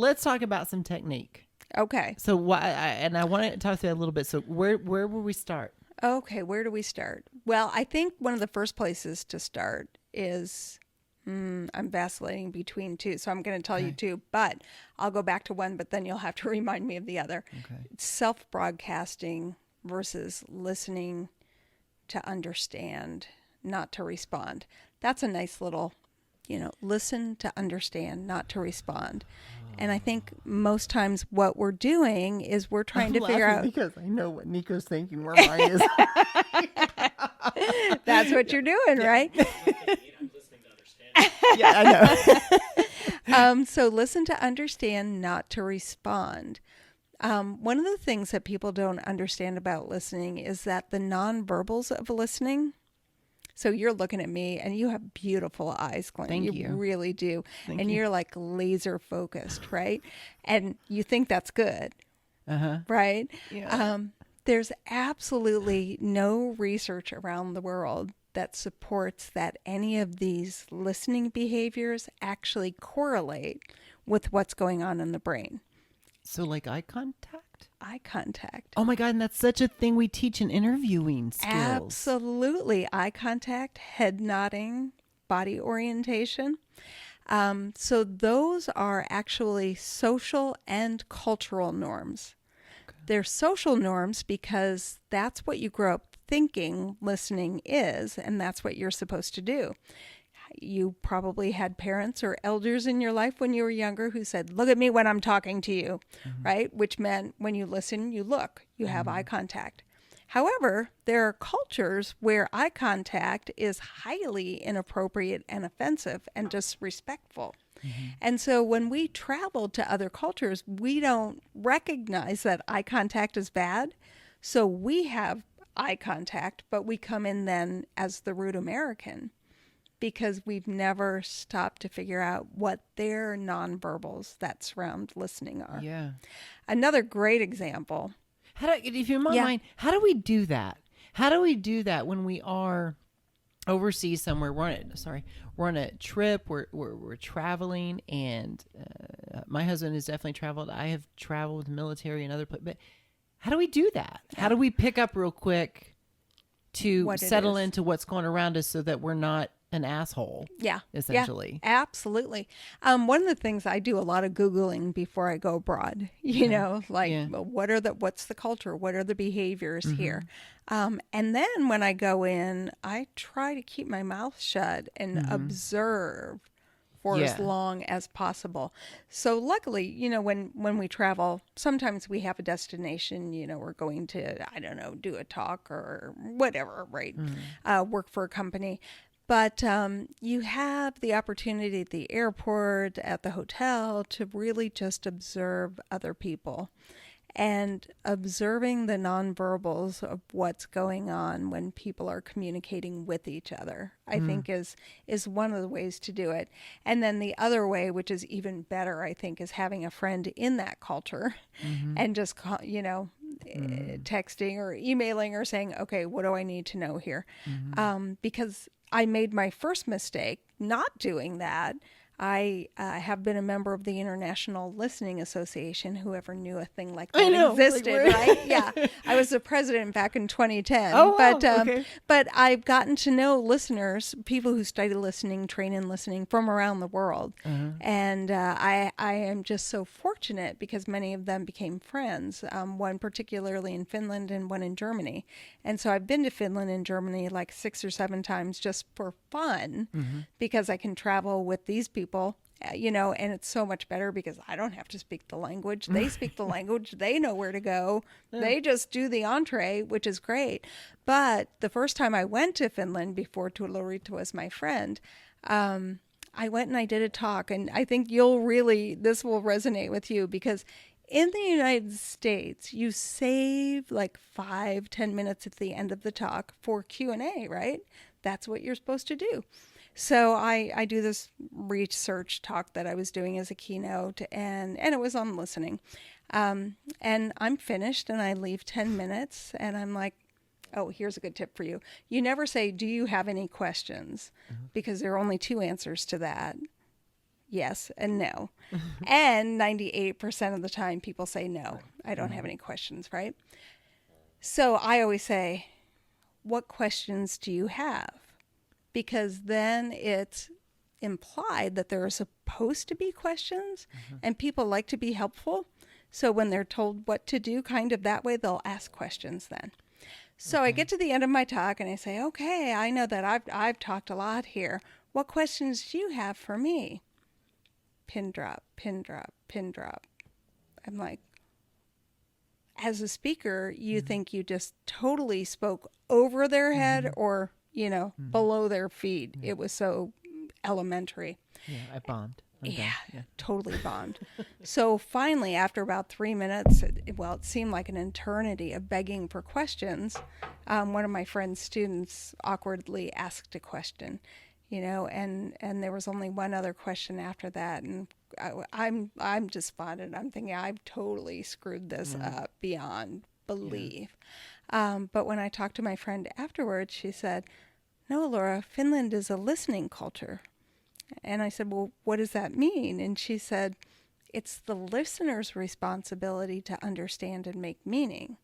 let's talk about some technique. Okay. So I want to talk through that a little bit. So where will we start? Okay, where do we start? Well, I think one of the first places to start is I'm vacillating between two, so I'm going to tell you two, but I'll go back to one, but then you'll have to remind me of the other. Okay. Self-broadcasting versus listening to understand, not to respond. That's a nice little, listen to understand, not to respond. And I think most times what we're doing is we're trying to figure out. Because I know what Nico's thinking where mine is. That's what you're doing, right? I'm listening to understand. Yeah, I know. So listen to understand, not to respond. One of the things that people don't understand about listening is that the nonverbals of listening. So you're looking at me and you have beautiful eyes, Glenn. Thank you. Really do. Thank and you. You're like laser focused, right? And you think that's good, right? Yeah. There's absolutely no research around the world that supports that any of these listening behaviors actually correlate with what's going on in the brain. So like eye contact? Eye contact. Oh my God, and that's such a thing we teach in interviewing skills. Absolutely. Eye contact, head nodding, body orientation. So those are actually social and cultural norms. They're social norms because that's what you grow up thinking listening is, and that's what you're supposed to do. You probably had parents or elders in your life when you were younger who said, look at me when I'm talking to you, right? Which meant when you listen, you look, you have eye contact. However, there are cultures where eye contact is highly inappropriate and offensive and disrespectful. And so when we travel to other cultures, we don't recognize that eye contact is bad. So we have eye contact, but we come in then as the rude American because we've never stopped to figure out what their nonverbals that surround listening are. Yeah. Another great example. If you mind, how do we do that? How do we do that when we are overseas somewhere? We're on a trip. We're traveling, and my husband has definitely traveled. I have traveled with the military and other places. But how do we do that? How do we pick up real quick to settle into what's going around us so that we're not an asshole? Yeah. Essentially. Yeah, absolutely. One of the things I do a lot of Googling before I go abroad, what's the culture? What are the behaviors here? And then when I go in, I try to keep my mouth shut and observe for as long as possible. So luckily, when we travel, sometimes we have a destination, we're going to, I don't know, do a talk or whatever, right? Work for a company. But you have the opportunity at the airport, at the hotel, to really just observe other people. And observing the nonverbals of what's going on when people are communicating with each other, I think is one of the ways to do it. And then the other way, which is even better, I think, is having a friend in that culture and just, texting or emailing or saying, okay, what do I need to know here? Because I made my first mistake not doing that. I have been a member of the International Listening Association. Whoever knew a thing like that existed, right? Yeah, I was the president back in 2010. Oh, wow. But I've gotten to know listeners, people who study listening, train in listening from around the world, and I am just so fortunate because many of them became friends. One particularly in Finland and one in Germany, and so I've been to Finland and Germany like 6 or 7 times just for fun because I can travel with these people. And it's so much better because I don't have to speak the language. They speak the language. They know where to go. They just do the entree, which is great. But the first time I went to Finland, before Tuula-Riitta was my friend, I went and I did a talk. And I think this will resonate with you because in the United States, you save like 5-10 minutes at the end of the talk for Q&A, right? That's what you're supposed to do. So I do this research talk that I was doing as a keynote, and it was on listening. And I'm finished, and I leave 10 minutes, and I'm like, oh, here's a good tip for you. You never say, do you have any questions? Because there are only 2 answers to that. yes and no. And 98% of the time people say no. I don't have any questions, right? So I always say, what questions do you have? Because then it's implied that there are supposed to be questions, and people like to be helpful. So when they're told what to do, kind of that way, they'll ask questions then. So I get to the end of my talk and I say, okay, I know that I've talked a lot here. What questions do you have for me? Pin drop, pin drop, pin drop. I'm like, as a speaker, you think you just totally spoke over their head or, below their feet. It was so elementary. Yeah, I bombed. I'm Yeah, done. totally bombed. So finally, after about 3 minutes, it seemed like an eternity of begging for questions. One of my friend's students awkwardly asked a question, and there was only one other question after that. And I'm despondent. I'm thinking I've totally screwed this up beyond belief. But when I talked to my friend afterwards, she said, "No, Laura, Finland is a listening culture." And I said, well, what does that mean? And she said, it's the listener's responsibility to understand and make meaning.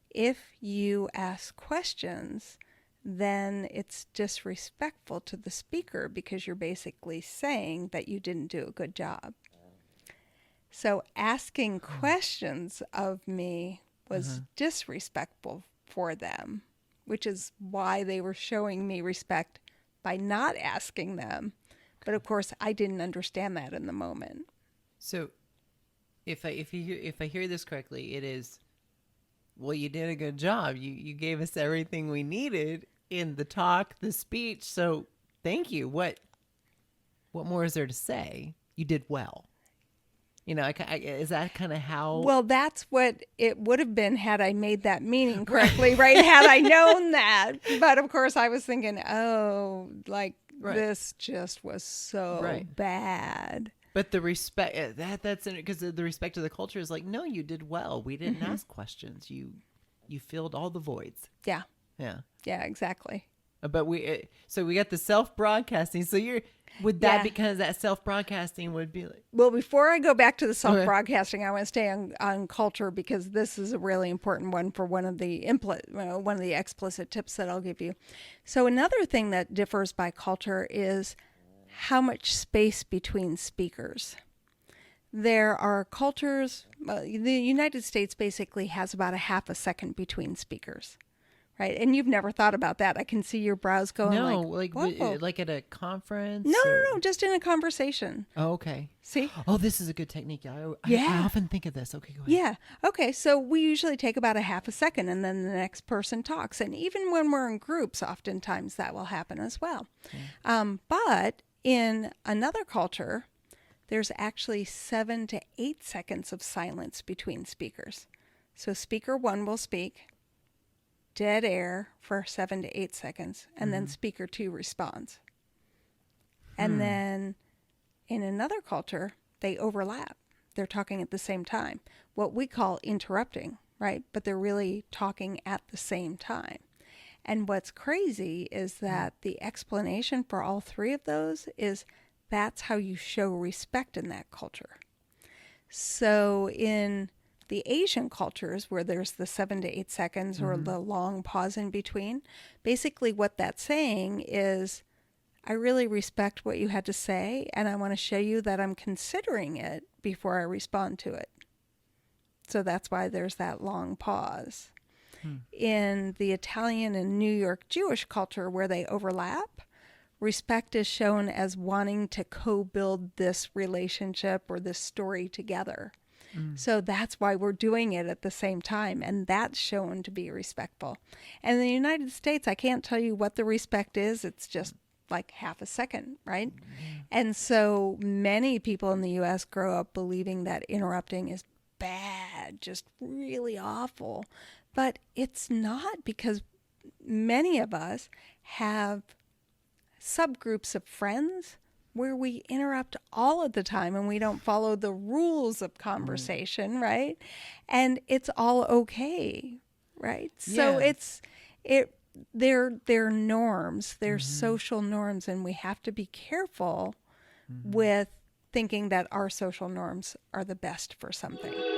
If you ask questions, then it's disrespectful to the speaker because you're basically saying that you didn't do a good job. So asking questions of me was disrespectful for them, which is why they were showing me respect by not asking them. But of course, I didn't understand that in the moment. So, if I hear this correctly, it is, well, you did a good job. You gave us everything we needed in the talk, the speech. So, thank you. What more is there to say? You did well. Is that kind of how? Well, that's what it would have been had I made that meaning correctly, right? Had I known that. But of course, I was thinking, this just was so bad. But the respect that's in it, because the respect of the culture is like, no, you did well. We didn't ask questions. You filled all the voids. Yeah. Yeah. Yeah, exactly. But we got the self-broadcasting. So would that because that self-broadcasting would be like, well, before I go back to the self-broadcasting, I want to stay on culture because this is a really important one for one of the explicit tips that I'll give you. So another thing that differs by culture is how much space between speakers. There are cultures, the United States basically has about a half a second between speakers. Right, and you've never thought about that. I can see your brows going like at a conference. No, just in a conversation. Oh, okay. See? Oh, this is a good technique. I often think of this. Okay, go ahead. Yeah. Okay, so we usually take about a half a second, and then the next person talks. And even when we're in groups, oftentimes that will happen as well. Okay. But in another culture, there's actually 7 to 8 seconds of silence between speakers. So speaker 1 will speak. Dead air for 7 to 8 seconds, and then speaker 2 responds. And then in another culture, they overlap. They're talking at the same time. What we call interrupting, right? But they're really talking at the same time. And what's crazy is that the explanation for all three of those is that's how you show respect in that culture. So in the Asian cultures where there's the 7 to 8 seconds or the long pause in between, basically what that's saying is, I really respect what you had to say, and I want to show you that I'm considering it before I respond to it. So that's why there's that long pause. In the Italian and New York Jewish culture where they overlap, respect is shown as wanting to co-build this relationship or this story together. So that's why we're doing it at the same time, and that's shown to be respectful. And in the United States, I can't tell you what the respect is. It's just like half a second, right? And so many people in the U.S. grow up believing that interrupting is bad, just really awful. But it's not, because many of us have subgroups of friends where we interrupt all of the time and we don't follow the rules of conversation, right? And it's all okay, right? So they're norms, they're social norms, and we have to be careful with thinking that our social norms are the best for something.